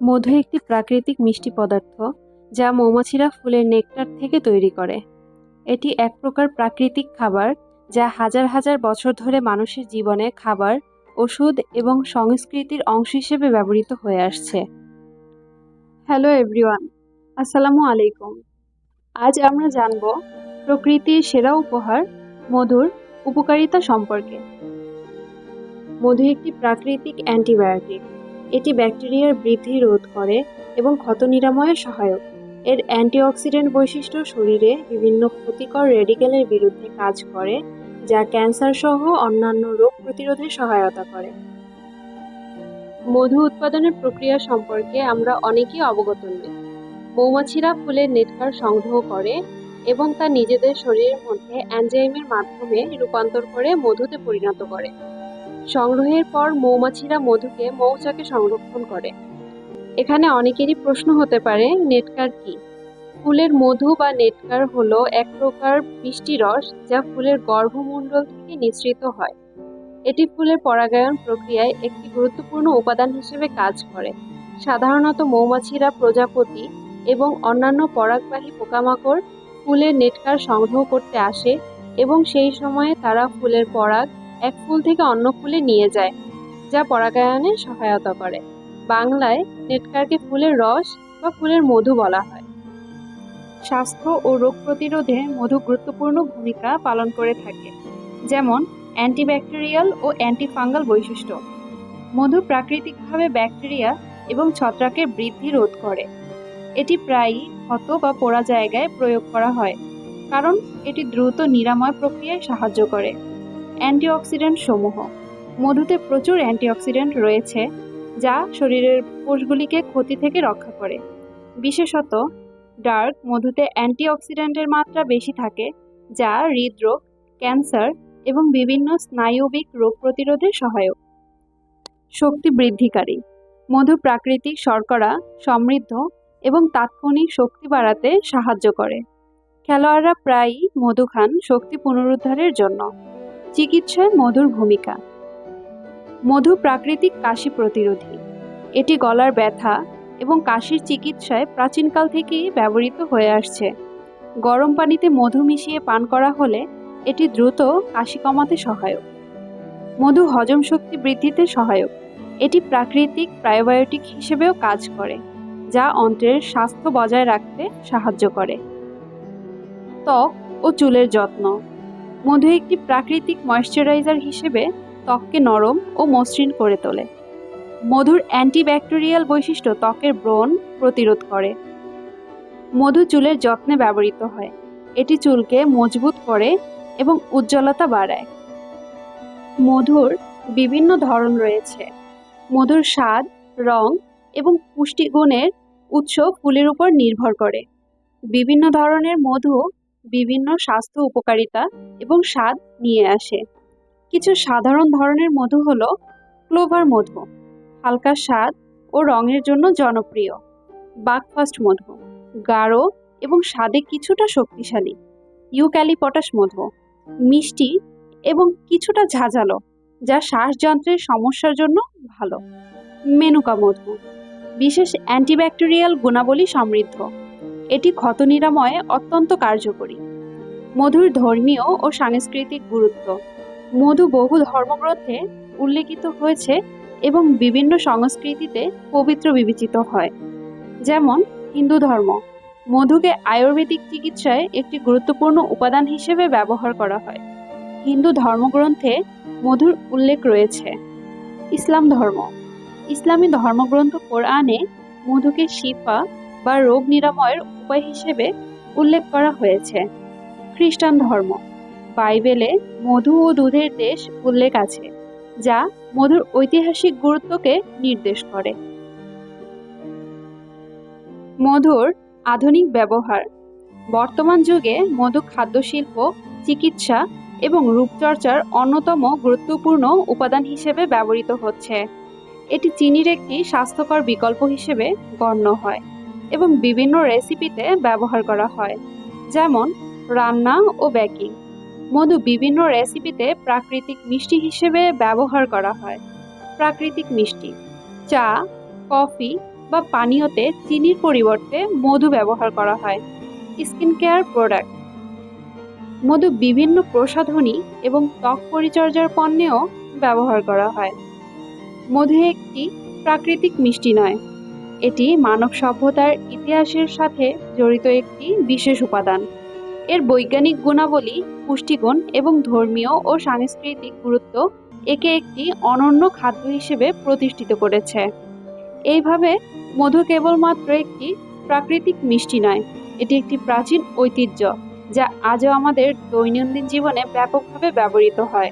মধু একটি প্রাকৃতিক মিষ্টি পদার্থ যা মৌমাছিরা ফুলের নেকটার থেকে তৈরি করে। এটি এক প্রকার প্রাকৃতিক খাবার যা হাজার হাজার বছর ধরে মানুষের জীবনে খাবার, ওষুধ এবং সংস্কৃতির অংশ হিসেবে ব্যবহৃত হয়ে আসছে। হ্যালো এভরিওয়ান, আসসালামু আলাইকুম। আজ আমরা জানব প্রকৃতির সেরা উপহার মধুর উপকারিতা সম্পর্কে। মধু একটি প্রাকৃতিক অ্যান্টিবায়োটিক। এটি ব্যাকটেরিয়ার বৃদ্ধি রোধ করে এবং ক্ষত নিরাময়ে সহায়ক। এর অ্যান্টিঅক্সিডেন্ট বৈশিষ্ট্য শরীরে বিভিন্ন ক্ষতিকর রেডিক্যালের বিরুদ্ধে কাজ করে, যা ক্যান্সার সহ অন্যান্য রোগ প্রতিরোধে সহায়তা করে। মধু উৎপাদনের প্রক্রিয়া সম্পর্কে আমরা অনেকেই অবগত নই। মৌমাছিরা ফুলের নেটকার সংগ্রহ করে এবং তা নিজেদের শরীরের মধ্যে এনজাইমের মাধ্যমে রূপান্তর করে মধুতে পরিণত করে। সংগ্রহের পর মৌমাছিরা মধুকে মৌচাকে সংরক্ষণ করে। এখানে অনেকেরই প্রশ্ন হতে পারে, নেটকার কি? ফুলের মধু বা নেটকার হলো এক প্রকার মিষ্টি রস যা ফুলের গর্ভমণ্ডল থেকে নিঃসৃত হয়। এটি ফুলের পরাগায়ন প্রক্রিয়ায় একটি গুরুত্বপূর্ণ উপাদান হিসেবে কাজ করে। সাধারণত মৌমাছিরা প্রজাপতি এবং অন্যান্য পরাগবাহী পোকামাকড় ফুলের নেটকার সংগ্রহ করতে আসে এবং সেই সময়ে তারা ফুলের পরাগ এক ফুল থেকে অন্য ফুলে নিয়ে যায়, যা পরাগায়নে সহায়তা করে। বাংলায় নেটকারকে ফুলের রস বা ফুলের মধু বলা হয়। স্বাস্থ্য ও রোগ প্রতিরোধে মধু গুরুত্বপূর্ণ ভূমিকা পালন করে থাকে, যেমন অ্যান্টিব্যাকটেরিয়াল ও অ্যান্টিফাঙ্গাল বৈশিষ্ট্য। মধু প্রাকৃতিকভাবে ব্যাকটেরিয়া এবং ছত্রাকের বৃদ্ধি রোধ করে। এটি প্রায়ই ক্ষত বা পোড়া জায়গায় প্রয়োগ করা হয়, কারণ এটি দ্রুত নিরাময় প্রক্রিয়ায় সাহায্য করে। অ্যান্টিঅক্সিডেন্ট সমূহ। মধুতে প্রচুর অ্যান্টিঅক্সিডেন্ট রয়েছে যা শরীরের কোষগুলিকে ক্ষতি থেকে রক্ষা করে। বিশেষত ডার্ক মধুতে অ্যান্টিঅক্সিডেন্টের মাত্রা বেশি থাকে, যা হৃদরোগ, ক্যান্সার এবং বিভিন্ন স্নায়বিক রোগ প্রতিরোধে সহায়ক। শক্তি বৃদ্ধিকারী। মধু প্রাকৃতিক শর্করা সমৃদ্ধ এবং তাৎক্ষণিক শক্তি বাড়াতে সাহায্য করে। খেলোয়াড়রা প্রায়ই মধু খান শক্তি পুনরুদ্ধারের জন্য। চিকিৎসায় মধুর ভূমিকা। মধু প্রাকৃতিক কাশি প্রতিরোধী। এটি গলার ব্যথা এবং কাশির চিকিৎসায় প্রাচীনকাল থেকেই ব্যবহৃত হয়ে আসছে। গরম পানিতে মধু মিশিয়ে পান করা হলে এটি দ্রুত কাশি কমাতে সহায়ক। মধু হজম শক্তি বৃদ্ধিতে সহায়ক। এটি প্রাকৃতিক প্রায়োবায়োটিক হিসেবেও কাজ করে, যা অন্ত্রের স্বাস্থ্য বজায় রাখতে সাহায্য করে। ত্বক ও চুলের যত্ন। মধু একটি প্রাকৃতিক ময়েশ্চারাইজার হিসেবে ত্বককে নরম ও মসৃণ করে তোলে। মধুর অ্যান্টিব্যাকটেরিয়াল বৈশিষ্ট্য ত্বকের ব্রণ প্রতিরোধ করে। মধু চুলের যত্নে ব্যবহৃত হয়। এটি চুলকে মজবুত করে এবং উজ্জ্বলতা বাড়ায়। মধুর বিভিন্ন ধরন রয়েছে। মধুর স্বাদ, রং এবং পুষ্টিগুণের উৎস ফুলের উপর নির্ভর করে। বিভিন্ন ধরনের মধু বিভিন্ন স্বাস্থ্য উপকারিতা এবং স্বাদ নিয়ে আসে। কিছু সাধারণ ধরনের মধু হলো ক্লোভার মধু, হালকা স্বাদ ও রঙের জন্য জনপ্রিয়। বাকফাস্ট মধু, গাঢ় এবং স্বাদে কিছুটা শক্তিশালী। ইউক্যালিপটাস মধু, মিষ্টি এবং কিছুটা ঝাঁঝালো, যা শ্বাসযন্ত্রের সমস্যার জন্য ভালো। মেনুকা মধু, বিশেষ অ্যান্টিব্যাকটেরিয়াল গুণাবলী সমৃদ্ধ। এটি ক্ষত নিরাময়ে অত্যন্ত কার্যকরী। মধুর ধর্মীয় ও সাংস্কৃতিক গুরুত্ব। মধু বহু ধর্মগ্রন্থে উল্লেখিত হয়েছে এবং বিভিন্ন সংস্কৃতিতে পবিত্র বিবেচিত হয়। যেমন হিন্দু ধর্ম, মধুকে আয়ুর্বেদিক চিকিৎসায় একটি গুরুত্বপূর্ণ উপাদান হিসেবে ব্যবহার করা হয়। হিন্দু ধর্মগ্রন্থে মধুর উল্লেখ রয়েছে। ইসলাম ধর্ম, ইসলামী ধর্মগ্রন্থ কোরআনে মধুকে শিফা বা রোগ নিরাময়ের উপায় হিসেবে উল্লেখ করা হয়েছে। খ্রিস্টান ধর্ম, বাইবেলে মধু ও দুধের দেশ উল্লেখ আছে, যা মধুর ঐতিহাসিক গুরুত্বকে নির্দেশ করে। মধুর আধুনিক ব্যবহার। বর্তমান যুগে মধু খাদ্যশিল্প, চিকিৎসা এবং রূপচর্চার অন্যতম গুরুত্বপূর্ণ উপাদান হিসেবে ব্যবহৃত হচ্ছে। এটি চিনির একটি স্বাস্থ্যকর বিকল্প হিসেবে গণ্য হয় এবং বিভিন্ন রেসিপিতে ব্যবহার করা হয়, যেমন রান্না ও বেকিং। মধু বিভিন্ন রেসিপিতে প্রাকৃতিক মিষ্টি হিসেবে ব্যবহার করা হয়। প্রাকৃতিক মিষ্টি, চা, কফি বা পানীয়তে চিনির পরিবর্তে মধু ব্যবহার করা হয়। স্কিন কেয়ার প্রোডাক্ট, মধু বিভিন্ন প্রসাধনী এবং ত্বক পরিচর্যার পণ্যেও ব্যবহার করা হয়। মধু একটি প্রাকৃতিক মিষ্টি নয়, এটি মানব সভ্যতার ইতিহাসের সাথে জড়িত একটি বিশেষ উপাদান। এর বৈজ্ঞানিক গুণাবলী, পুষ্টিগুণ এবং ধর্মীয় ও সাংস্কৃতিক গুরুত্ব একে একটি অনন্য খাদ্য হিসেবে প্রতিষ্ঠিত করেছে। এইভাবে মধু কেবলমাত্র একটি প্রাকৃতিক মিষ্টি নয়, এটি একটি প্রাচীন ঐতিহ্য যা আজও আমাদের দৈনন্দিন জীবনে ব্যাপকভাবে ব্যবহৃত হয়।